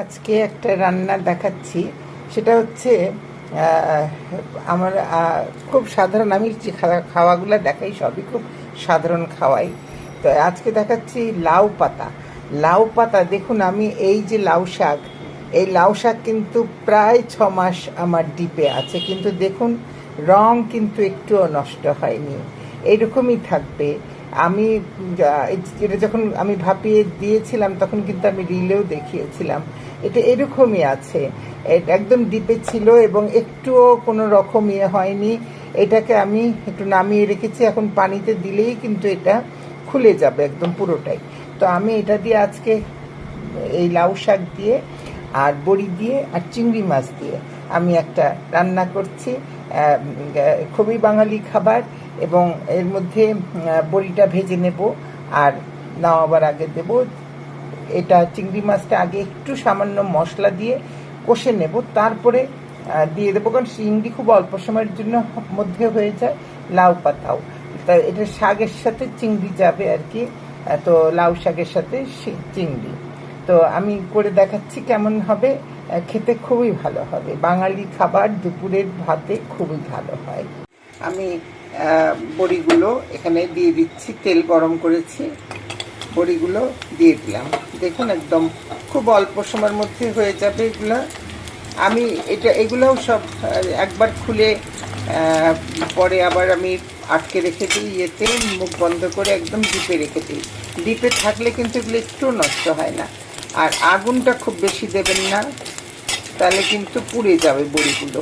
আজকে একটা রান্না দেখাচ্ছি। সেটা হচ্ছে আমার খুব সাধারণ, আমি যে খাওয়াগুলো দেখাই সবই খুব সাধারণ খাওয়াই। তো আজকে দেখাচ্ছি লাউ পাতা। লাউ পাতা দেখুন, আমি এই যে লাউ শাক, এই লাউ শাক কিন্তু প্রায় 6 মাস আমার ডিপে আছে, কিন্তু দেখুন রং কিন্তু একটুও নষ্ট হয়নি, এইরকমই থাকবে। আমি এটা যখন আমি ভাপিয়ে দিয়েছিলাম তখন কিন্তু আমি রিলেও দেখিয়েছিলাম, এটা এরকমই আছে। এটা একদম ডিপে ছিল এবং একটুও কোনো রকম হয়নি। এটাকে আমি একটু নামিয়ে রেখেছি, এখন পানিতে দিলেই কিন্তু এটা খুলে যাবে একদম পুরোটাই। তো আমি এটা দিয়ে আজকে এই লাউ শাক দিয়ে আর বড়ি দিয়ে আর চিংড়ি মাছ দিয়ে আমি একটা রান্না করছি। খুবই বাঙালি খাবার, এবং এর মধ্যে বড়িটা ভেজে নেব আর নামাবার আগে দেব। এটা চিংড়ি মাছটা আগে একটু সামান্য মশলা দিয়ে কষে নেব, তারপরে দিয়ে দেবো, কারণ চিংড়ি খুব অল্প সময়ের জন্য মধ্যে হয়ে যায়, লাউ পাতাও। তা এটা শাকের সাথে চিংড়ি যাবে আর কি। তো লাউ শাকের সাথে চিংড়ি, তো আমি করে দেখাচ্ছি কেমন হবে। খেতে খুবই ভালো হবে, বাঙালি খাবার দুপুরের ভাতে খুবই ভালো হয়। আমি বড়িগুলো এখানে দিয়ে দিচ্ছি, তেল গরম করেছি, বড়িগুলো দিয়ে দিলাম। দেখুন একদম খুব অল্প সময়ের মধ্যে হয়ে যাবে এগুলো। আমি এগুলোও সব একবার খুলে পরে আবার আমি আটকে রেখে দিই, ইয়েতে মুখ বন্ধ করে একদম ডিপে রেখে দিই। ডিপে থাকলে কিন্তু এগুলো একটু নষ্ট হয় না। আর আগুনটা খুব বেশি দেবেন না, তাহলে কিন্তু পুড়ে যাবে বড়িগুলো।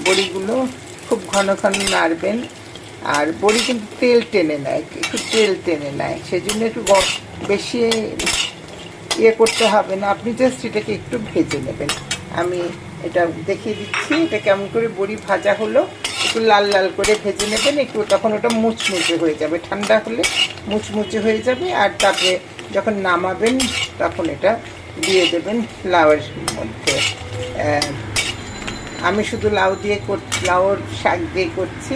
বড়িগুলো খুব ঘন ঘন নাড়বেন। আর বড়ি কিন্তু তেল টেনে নেয়, একটু তেল টেনে নেয়, সেজন্য একটু বেশি করতে হবে না, আপনি জাস্ট এটাকে একটু ভেজে নেবেন। আমি এটা দেখিয়ে দিচ্ছি এটা কেমন করে বড়ি ভাজা হলো। একটু লাল লাল করে ভেজে নেবেন, একটু তখন ওটা মুচমুচে হয়ে যাবে, ঠান্ডা হলে মুচমুচে হয়ে যাবে। আর তারপরে যখন নামাবেন তখন এটা দিয়ে দেবেন লাউয়ের মধ্যে। আমি শুধু লাউ লাউর শাক দিয়ে করছি,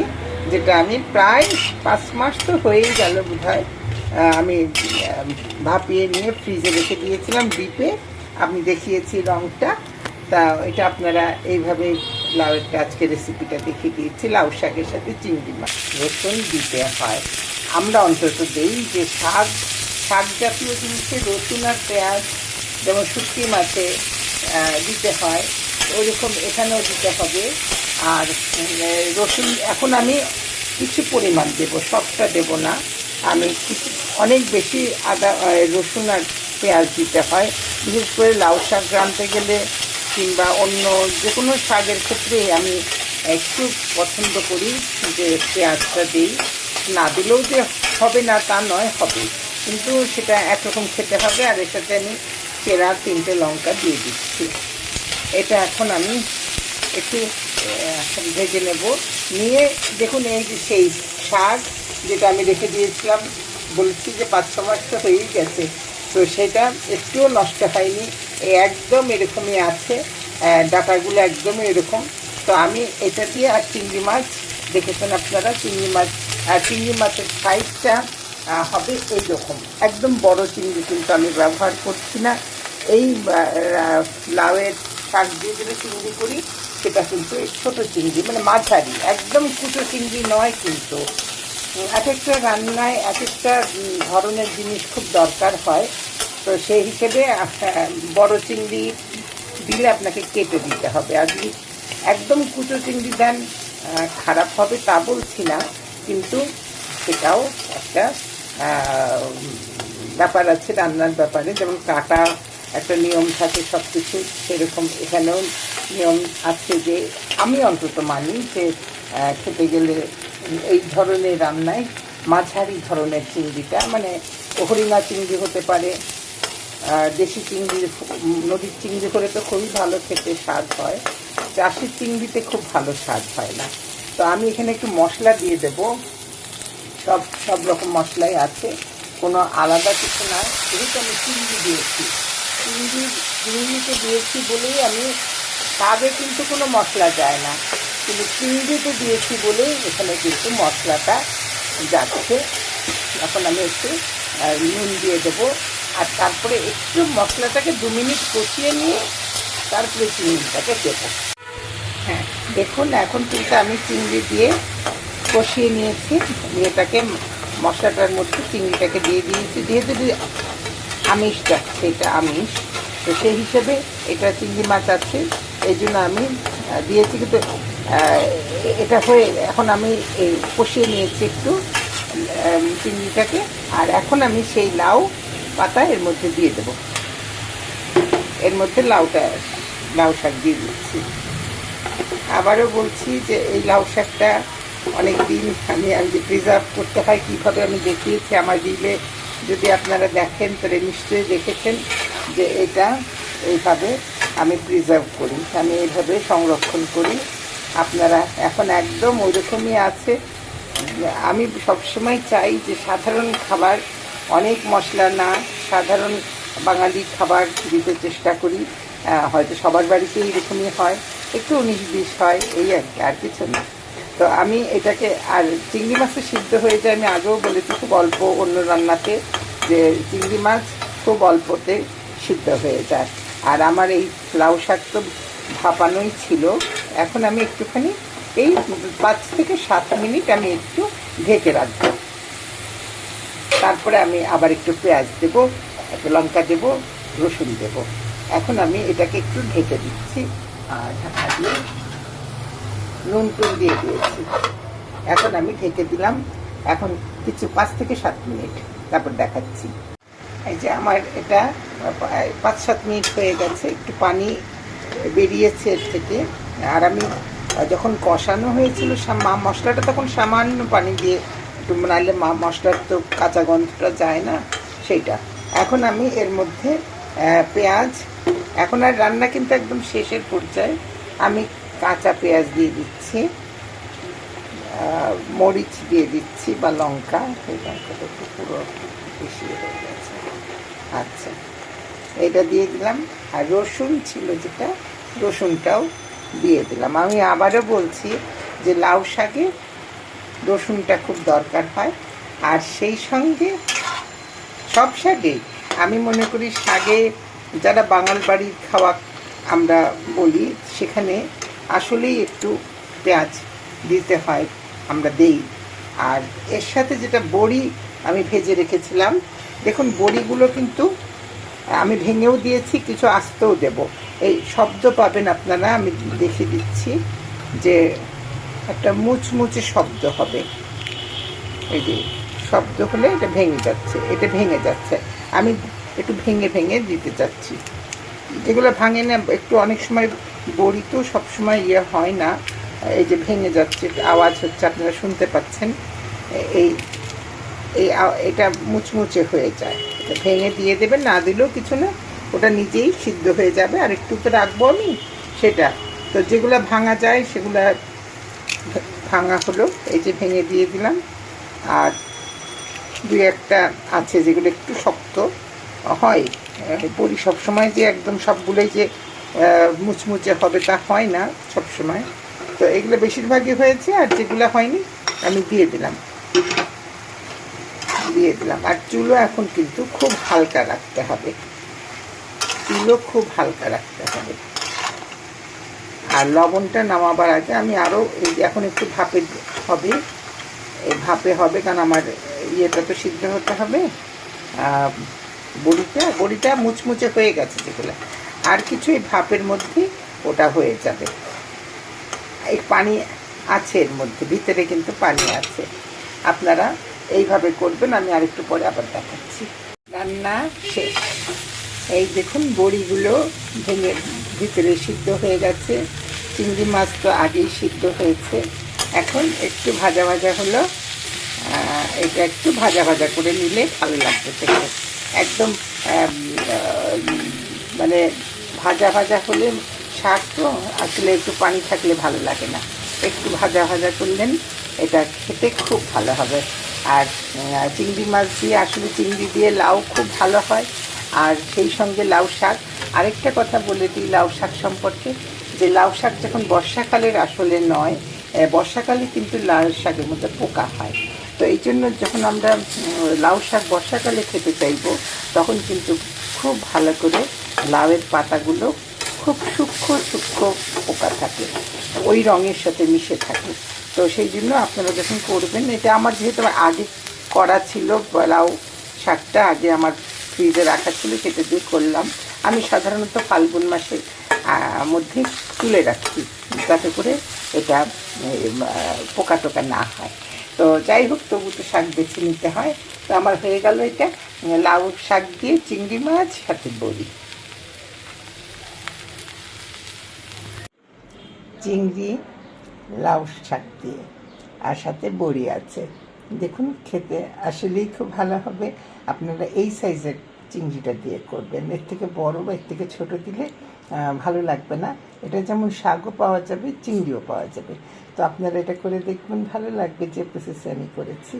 যেটা আমি প্রায় 5 মাস তো হয়েই গেল বোধহয়। আমি ভাপিয়ে নিয়ে ফ্রিজে রেখে দিয়েছিলাম ডিপে, আমি দেখিয়েছি রঙটা। তা এটা আপনারা এইভাবে লাউয়ের আজকে রেসিপিটা দেখিয়ে দিয়েছি, লাউ শাকের সাথে চিংড়ি মাছ। রসুন দিতে হয়, আমরা অন্তত দেই যে শাক জাতীয় জিনিসে রসুন আর পেঁয়াজ, যেমন শুটকি মাছে দিতে হয়, ওইরকম এখানেও দিতে হবে। আর রসুন এখন আমি কিছু পরিমাণ দেব, সবটা দেব না। আমি অনেক বেশি রসুন আর পেঁয়াজ দিতে হয়, বিশেষ করে লাউ শাক রাঁধতে গেলে কিংবা অন্য যে কোনো শাকের ক্ষেত্রে আমি একটু পছন্দ করি যে পেঁয়াজটা দিই। না দিলেও যে হবে না তা নয়, হবে, কিন্তু সেটা একরকম খেতে হবে। আর এর সাথে আমি চেরা 3টে লঙ্কা দিয়ে দিচ্ছি। এটা এখন আমি একটু ভেজে নেব। নিয়ে দেখুন এই যে সেই শাক যেটা আমি রেখে দিয়েছিলাম, বলছি যে 5-6 মাস তো হয়েই গেছে, তো সেটা একটুও নষ্ট হয়নি, একদম এরকমই আছে, ডাটাগুলো একদমই এরকম। তো আমি এটা দিয়ে আর চিংড়ি মাছ দেখেছেন আপনারা, চিংড়ি মাছের সাইজটা হবে এইরকম, একদম বড় চিংড়ি কিন্তু আমি ব্যবহার করছি না। এই লাউয়ের শাক দিয়ে যেটা চিংড়ি করি সেটা কিন্তু ছোটো চিংড়ি, মানে মাঝারি, একদম কুচো চিংড়ি নয়। কিন্তু এক একটা রান্নায় এক একটা ধরনের জিনিস খুব দরকার হয়, তো সেই হিসেবে বড় চিংড়ি দিলে আপনাকে কেটে দিতে হবে। আর যদি একদম কুচো চিংড়ি দেন খারাপ হবে তা বলছি না, কিন্তু সেটাও একটা ব্যাপার আছে রান্নার ব্যাপারে, যেমন কাটা একটা নিয়ম থাকে সব কিছু, সেরকম এখানেও নিয়ম আছে। যে আমি অন্তত মানি যে খেতে গেলে এই ধরনের রান্নায় মাঝারি ধরনের চিংড়িটা, মানে হরিণা চিংড়ি হতে পারে, দেশি চিংড়ি, নদীর চিংড়ি করে তো খুবই ভালো খেতে স্বাদ হয়, চাষির চিংড়িতে খুব ভালো স্বাদ হয় না। তো আমি এখানে একটু মশলা দিয়ে দেব, সব রকম মশলাই আছে, কোনো আলাদা কিছু না। যেহেতু আমি চিংড়ি দিয়েছি, চিংড়িতে দিয়েছি বলেই আমি, শাকে কিন্তু কোনো মশলা যায় না, কিন্তু চিংড়িতে দিয়েছি বলেই এখানে কিন্তু মশলাটা যাচ্ছে। এখন আমি একটু নুন দিয়ে দেবো, আর তারপরে একটু মশলাটাকে 2 মিনিট কষিয়ে নিয়ে তারপরে চিংড়িটাকে দেবো। হ্যাঁ, দেখুন এখন কিন্তু আমি চিংড়ি দিয়ে কষিয়ে নিয়েছি, এটাকে মশলাটার মধ্যে চিংড়িটাকে দিয়ে দিয়েছি। যেহেতু আমিষটা সেটা আমিষ, তো সেই হিসেবে এটা চিংড়ি মাছ আছে, এই জন্য আমি দিয়েছি। কিন্তু এটা হয়ে এখন আমি এই কষিয়ে নিয়েছি একটু চিংড়িটাকে, আর এখন আমি সেই লাউ পাতা এর মধ্যে দিয়ে দেবো। এর মধ্যে লাউ শাক দিয়ে দিচ্ছি। আবারও বলছি যে এই লাউ শাকটা অনেক দিন আমি প্রিজার্ভ করতে হয় কীভাবে আমি দেখিয়েছি আমার রিলে, যদি আপনারা দেখেন তাহলে নিশ্চয়ই দেখেছেন যে এটা এইভাবে আমি প্রিজার্ভ করি, আমি এইভাবে সংরক্ষণ করি। আপনারা এখন একদম ওই রকমই আছে। আমি সবসময় চাই যে সাধারণ খাবার, অনেক মশলা না, সাধারণ বাঙালি খাবার দিতে চেষ্টা করি। হয়তো সবার বাড়িতেই এরকমই হয়, একটু 19-20 হয়, এই আর কিছু না। তো আমি এটাকে, আর চিংড়ি মাছটা সিদ্ধ হয়ে যায়, আমি আগেও বলেছি খুব অল্প অন্য রান্নাতে যে চিংড়ি মাছ খুব অল্পতে সিদ্ধ হয়ে যায়। আর আমার এই লাউ শাক তো ভাপানোই ছিল। এখন আমি একটুখানি এই 5 থেকে 7 মিনিট আমি একটু ঢেকে রাখবো। তারপরে আমি আবার একটু পেঁয়াজ দেবো, একটু লঙ্কা দেবো, রসুন দেবো। এখন আমি এটাকে একটু ঢেকে দিচ্ছি, আর ঢাকা দিয়ে নুন টুন দিয়ে দিয়েছি। এখন আমি ঢেকে দিলাম, এখন কিছু 5 থেকে 7 মিনিট, তারপর দেখাচ্ছি। এই যে আমার এটা 5-7 মিনিট হয়ে গেছে, একটু পানি বেরিয়েছে এর থেকে। আর আমি যখন কষানো হয়েছিল মশলাটা, তখন সামান্য পানি দিয়ে একটু, নাহলে মশলার তো কাঁচা গন্ধটা যায় না, সেইটা। এখন আমি এর মধ্যে পেঁয়াজ, এখন আর রান্না কিন্তু একদম শেষের পর্যায়ে, আমি কাঁচা পেঁয়াজ দিয়ে দিচ্ছি, মরিচ দিয়ে দিচ্ছি বা লঙ্কা, এই লঙ্কাটা একটু পুরো বেশি হয়ে গেছে। আচ্ছা, এটা দিয়ে দিলাম। আর রসুন ছিল যেটা, রসুনটাও দিয়ে দিলাম। আমি আবারও বলছি যে লাউ শাকে রসুনটা খুব দরকার হয়। আর সেই সঙ্গে সব শাকে আমি মনে করি, শাকে যারা বাঙাল বাড়ির খাওয়া আমরা বলি, সেখানে আসলেই একটু পেঁয়াজ দিতে হয়, আমরা দেই। আর এর সাথে যেটা বড়ি আমি ভেজে রেখেছিলাম, দেখুন বড়িগুলো কিন্তু আমি ভেঙেও দিয়েছি, কিছু আস্তেও দেব। এই শব্দ পাবেন আপনারা, আমি দেখে দিচ্ছি যে একটা মুচমুচে শব্দ হবে। এই যে শব্দ হলে এটা ভেঙে যাচ্ছে, এটা ভেঙে যাচ্ছে। আমি একটু ভেঙে ভেঙে দিতে চাচ্ছি, যেগুলো ভাঙে না একটু, অনেক সময় বড়ি তো সবসময় হয় না। এই যে ভেঙে যাচ্ছে, আওয়াজ হচ্ছে, আপনারা শুনতে পাচ্ছেন। এই এটা মুচমুচে হয়ে যায়, এটা ভেঙে দিয়ে দেবেন, না দিলেও কিছু না, ওটা নিজেই সিদ্ধ হয়ে যাবে। আর একটু তো রাখবো আমি সেটা, তো যেগুলো ভাঙা যায় সেগুলো ভাঙা হলো, এই যে ভেঙে দিয়ে দিলাম। আর 2-1টা আছে যেগুলো একটু শক্ত হয়, বড়ি সবসময় যে একদম সবগুলোই যে মুচমুচে হবে তা হয় না সবসময়। তো এগুলো বেশিরভাগই হয়েছে, আর যেগুলো হয়নি আমি দিয়ে দিলাম। আর চুলো এখন কিন্তু খুব হালকা রাখতে হবে, চুলো খুব হালকা রাখতে হবে। আর লবণটা নামাবার আগে আমি আরও, এই যে এখন একটু ভাপে হবে, এই ভাপে হবে, কারণ আমার ইয়েটা তো সিদ্ধ হতে হবে। বড়িটা মুচমুচে হয়ে গেছে যেগুলো, আর কিছু এই ভাপের মধ্যে ওটা হয়ে যাবে। এই পানি আছে এর মধ্যে, ভিতরে কিন্তু পানি আছে। আপনারা এইভাবে করবেন, আমি আরেকটু পরে আবার দেখাচ্ছি। রান্না শেষ। এই দেখুন বড়িগুলো ভেঙে ভিতরে সিদ্ধ হয়ে গেছে, চিংড়ি মাছ তো আগেই সিদ্ধ হয়েছে। এখন একটু ভাজা ভাজা হলো, এটা একটু ভাজা ভাজা করে নিলে ভালো লাগবে খেতে। একদম মানে ভাজা ভাজা হলে শাক তো আসলে একটু পানি থাকলে ভালো লাগে না, একটু ভাজা ভাজা করলেন এটা খেতে খুব ভালো হবে। আর চিংড়ি মাছ দিয়ে, আসলে চিংড়ি দিয়ে লাউ খুব ভালো হয়। আর সেই সঙ্গে লাউ শাক, আরেকটা কথা বলে দিই লাউ শাক সম্পর্কে, যে লাউ শাক যখন বর্ষাকালের আসলে নয়, বর্ষাকালে কিন্তু লাউ শাকের মধ্যে পোকা হয়। তো এই জন্য যখন আমরা লাউ শাক বর্ষাকালে খেতে চাইবো, তখন কিন্তু খুব ভালো করে লাউয়ের পাতাগুলো খুব সূক্ষ্ম সূক্ষ্ম পোকা থাকে, ওই রঙের সাথে মিশে থাকে। তো সেই জন্য আপনারা যখন করবেন, এটা আমার যেহেতু আগে করা ছিল, লাউ শাকটা আগে আমার ফ্রিজে রাখা ছিল, সেটা দিয়ে করলাম। আমি সাধারণত ফাল্গুন মাসের মধ্যে তুলে রাখি, যাতে করে এটা পোকা টোকা না হয়। তো যাই হোক, তবু তো শাক বেছে নিতে হয়। তো আমার হয়ে গেল এটা লাউ শাক দিয়ে চিংড়ি মাছ সাথে বড়ি। চিংড়ি লাউ শাক দিয়ে আর সাথে বড়ি আছে। দেখুন, খেতে আসলেই খুব ভালো হবে। আপনারা এই সাইজের চিংড়িটা দিয়ে করবেন, এর থেকে বড় বা এর থেকে ছোট দিলে ভালো লাগবে না। এটা যেমন শাকও পাওয়া যাবে, চিংড়িও পাওয়া যাবে। তো আপনারা এটা করে দেখবেন, ভালো লাগবে যে প্রসেসে আমি করেছি।